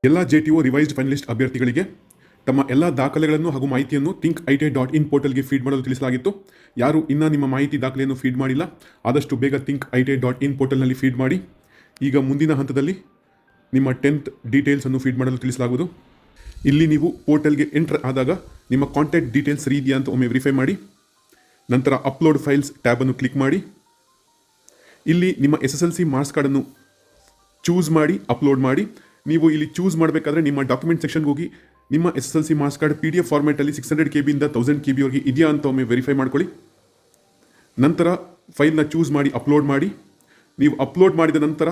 ಎಲ್ಲ JTO revised finalist ಅಭ್ಯರ್ಥಿಗಳಿಗೆ ತಮ್ಮ ಎಲ್ಲ ದಾಖಲೆಗಳನ್ನು ಹಾಗೂ ಮಾಹಿತಿಯನ್ನು thinkit.in ಪೋರ್ಟಲ್ಗೆ ಫೀಡ್ ಮಾಡಲು ತಿಳಿಸಲಾಗಿತ್ತು. ಯಾರು ಇನ್ನೂ ನಿಮ್ಮ ಮಾಹಿತಿ ದಾಖಲೆಯನ್ನು ಫೀಡ್ ಮಾಡಿಲ್ಲ, ಆದಷ್ಟು ಬೇಗ thinkit.in ಪೋರ್ಟಲ್ನಲ್ಲಿ ಫೀಡ್ ಮಾಡಿ. ಈಗ ಮುಂದಿನ ಹಂತದಲ್ಲಿ ನಿಮ್ಮ 10th ಡೀಟೇಲ್ಸನ್ನು ಫೀಡ್ ಮಾಡಲು ತಿಳಿಸಲಾಗುವುದು. ಇಲ್ಲಿ ನೀವು ಪೋರ್ಟಲ್ಗೆ ಎಂಟರ್ ಆದಾಗ ನಿಮ್ಮ ಕಾಂಟ್ಯಾಕ್ಟ್ ಡೀಟೇಲ್ಸ್ ಸರಿ ಇದೆಯಾ ಅಂತ ಒಮ್ಮೆ ವೆರಿಫೈ ಮಾಡಿ. ನಂತರ ಅಪ್ಲೋಡ್ ಫೈಲ್ಸ್ ಟ್ಯಾಬನ್ನು ಕ್ಲಿಕ್ ಮಾಡಿ. ಇಲ್ಲಿ ನಿಮ್ಮ SSLC ಮಾರ್ಕ್ಸ್ ಕಾರ್ಡನ್ನು ಚೂಸ್ ಮಾಡಿ ಅಪ್ಲೋಡ್ ಮಾಡಿ. ನೀವು ಇಲ್ಲಿ ಚೂಸ್ ಮಾಡಬೇಕಾದ್ರೆ ನಿಮ್ಮ ಡಾಕ್ಯುಮೆಂಟ್ ಸೆಕ್ಷನ್ಗೆ ಹೋಗಿ ನಿಮ್ಮ SSLC marks card PDF ಫಾರ್ಮ್ಯಾಟಲ್ಲಿ 600 KB ಇಂದ 1000 KB ವರೆಗೆ ಇದೆಯಾ ಅಂತ ಒಮ್ಮೆ ವೆರಿಫೈ ಮಾಡ್ಕೊಳ್ಳಿ. ನಂತರ ಫೈಲ್ನ ಚೂಸ್ ಮಾಡಿ ಅಪ್ಲೋಡ್ ಮಾಡಿ. ನೀವು ಅಪ್ಲೋಡ್ ಮಾಡಿದ ನಂತರ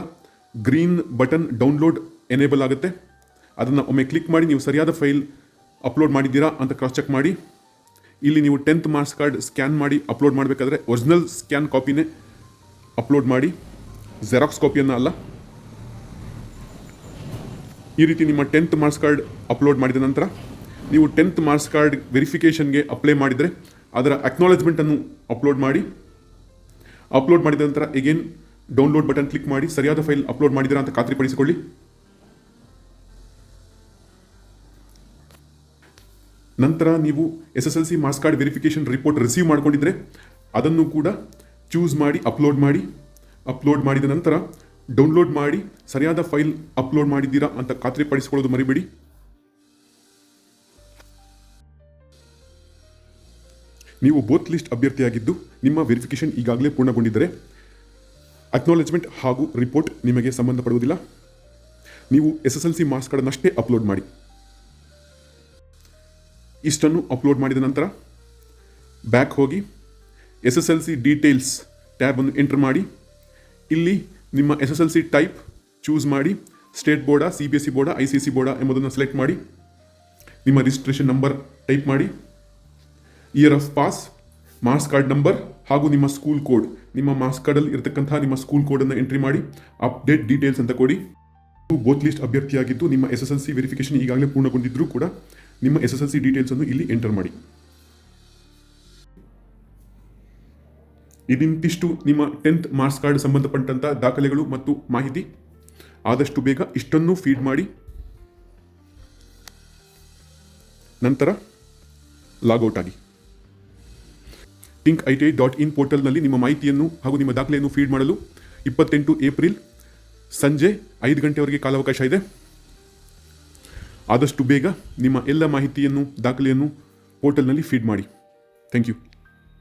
ಗ್ರೀನ್ ಬಟನ್ ಡೌನ್ಲೋಡ್ ಎನೇಬಲ್ ಆಗುತ್ತೆ. ಅದನ್ನು ಒಮ್ಮೆ ಕ್ಲಿಕ್ ಮಾಡಿ ನೀವು ಸರಿಯಾದ ಫೈಲ್ ಅಪ್ಲೋಡ್ ಮಾಡಿದ್ದೀರಾ ಅಂತ ಕ್ರಾಸ್ ಚೆಕ್ ಮಾಡಿ. ಇಲ್ಲಿ ನೀವು 10th ಮಾರ್ಕ್ಸ್ ಕಾರ್ಡ್ ಸ್ಕ್ಯಾನ್ ಮಾಡಿ ಅಪ್ಲೋಡ್ ಮಾಡಬೇಕಾದ್ರೆ ಒರಿಜಿನಲ್ ಸ್ಕ್ಯಾನ್ ಕಾಪಿನೇ ಅಪ್ಲೋಡ್ ಮಾಡಿ, ಜೆರಾಕ್ಸ್ ಕಾಪಿಯನ್ನು ಅಲ್ಲ. ಈ ರೀತಿ ನಿಮ್ಮ 10th ಮಾರ್ಕ್ಸ್ ಕಾರ್ಡ್ ಅಪ್ಲೋಡ್ ಮಾಡಿದ ನಂತರ ನೀವು 10th ಮಾರ್ಕ್ಸ್ ಕಾರ್ಡ್ ವೆರಿಫಿಕೇಷನ್ಗೆ ಅಪ್ಲೈ ಮಾಡಿದರೆ ಅದರ ಅಕ್ನಾಲೆಜ್ಮೆಂಟನ್ನು ಅಪ್ಲೋಡ್ ಮಾಡಿ. ಅಪ್ಲೋಡ್ ಮಾಡಿದ ನಂತರ ಎಗೇನ್ ಡೌನ್ಲೋಡ್ ಬಟನ್ ಕ್ಲಿಕ್ ಮಾಡಿ ಸರಿಯಾದ ಫೈಲ್ ಅಪ್ಲೋಡ್ ಮಾಡಿದ್ದೀರಾ ಅಂತ ಖಾತ್ರಿಪಡಿಸಿಕೊಳ್ಳಿ. ನಂತರ ನೀವು SSLC marks card verification report receive ಮಾಡ್ಕೊಂಡಿದ್ರೆ ಅದನ್ನು ಕೂಡ ಚೂಸ್ ಮಾಡಿ ಅಪ್ಲೋಡ್ ಮಾಡಿ. ಅಪ್ಲೋಡ್ ಮಾಡಿದ ನಂತರ ಡೌನ್ಲೋಡ್ ಮಾಡಿ ಸರಿಯಾದ ಫೈಲ್ ಅಪ್ಲೋಡ್ ಮಾಡಿದ್ದೀರಾ ಅಂತ ಖಾತ್ರಿಪಡಿಸಿಕೊಳ್ಳೋದು ಮರಿಬೇಡಿ. ನೀವು ಬೋತ್ ಲಿಸ್ಟ್ ಅಭ್ಯರ್ಥಿಯಾಗಿದ್ದು ನಿಮ್ಮ ವೆರಿಫಿಕೇಷನ್ ಈಗಾಗಲೇ ಪೂರ್ಣಗೊಂಡಿದ್ದರೆ ಅಕ್ನಾಲೆಜ್ಮೆಂಟ್ ಹಾಗೂ ರಿಪೋರ್ಟ್ ನಿಮಗೆ ಸಂಬಂಧಪಡುವುದಿಲ್ಲ. ನೀವು SSLC ಮಾರ್ಕ್ಸ್ ಕಾರ್ಡನ್ನಷ್ಟೇ ಅಪ್ಲೋಡ್ ಮಾಡಿ. ಇಷ್ಟನ್ನು ಅಪ್ಲೋಡ್ ಮಾಡಿದ ನಂತರ ಬ್ಯಾಕ್ ಹೋಗಿ SSLC ಡೀಟೇಲ್ಸ್ ಟ್ಯಾಬನ್ನು ಎಂಟರ್ ಮಾಡಿ. ಇಲ್ಲಿ ನಿಮ್ಮ SSLC ಟೈಪ್ ಚೂಸ್ ಮಾಡಿ. ಸ್ಟೇಟ್ ಬೋರ್ಡಾ, CBSE ಬೋರ್ಡಾ, ICC ಬೋರ್ಡಾ ಎಂಬುದನ್ನು ಸೆಲೆಕ್ಟ್ ಮಾಡಿ. ನಿಮ್ಮ ರಿಜಿಸ್ಟ್ರೇಷನ್ ನಂಬರ್ ಟೈಪ್ ಮಾಡಿ. Year of pass, marks card number ಹಾಗೂ ನಿಮ್ಮ ಸ್ಕೂಲ್ ಕೋಡ್, ನಿಮ್ಮ ಮಾರ್ಕ್ಸ್ ಕಾರ್ಡಲ್ಲಿ ಇರತಕ್ಕಂತಹ ನಿಮ್ಮ ಸ್ಕೂಲ್ ಕೋಡನ್ನು ಎಂಟ್ರಿ ಮಾಡಿ ಅಪ್ಡೇಟ್ ಡೀಟೇಲ್ಸ್ ಅಂತ ಕೊಡಿ. ನೀವು ಬೋತ್ ಲಿಸ್ಟ್ ಅಭ್ಯರ್ಥಿಯಾಗಿದ್ದು ನಿಮ್ಮ SSLC ವೆರಿಫಿಕೇಷನ್ ಈಗಾಗಲೇ ಪೂರ್ಣಗೊಂಡಿದ್ದರೂ ಕೂಡ ನಿಮ್ಮ SSLC ಡೀಟೇಲ್ಸನ್ನು ಇಲ್ಲಿ ಎಂಟರ್ ಮಾಡಿ. ಇದಿಂತಿಷ್ಟು ನಿಮ್ಮ 10th ಮಾರ್ಕ್ಸ್ ಕಾರ್ಡ್ ಸಂಬಂಧಪಟ್ಟಂಥ ದಾಖಲೆಗಳು ಮತ್ತು ಮಾಹಿತಿ. ಆದಷ್ಟು ಬೇಗ ಇಷ್ಟನ್ನು ಫೀಡ್ ಮಾಡಿ ನಂತರ ಲಾಗೌಟ್ ಆಗಿ. thinkit.in ಪೋರ್ಟಲ್ನಲ್ಲಿ ನಿಮ್ಮ ಮಾಹಿತಿಯನ್ನು ಹಾಗೂ ನಿಮ್ಮ ದಾಖಲೆಯನ್ನು ಫೀಡ್ ಮಾಡಲು 28 ಏಪ್ರಿಲ್ ಸಂಜೆ 5 ಗಂಟೆವರೆಗೆ ಕಾಲಾವಕಾಶ ಇದೆ. ಆದಷ್ಟು ಬೇಗ ನಿಮ್ಮ ಎಲ್ಲ ಮಾಹಿತಿಯನ್ನು ದಾಖಲೆಯನ್ನು ಪೋರ್ಟಲ್ನಲ್ಲಿ ಫೀಡ್ ಮಾಡಿ. Thank you.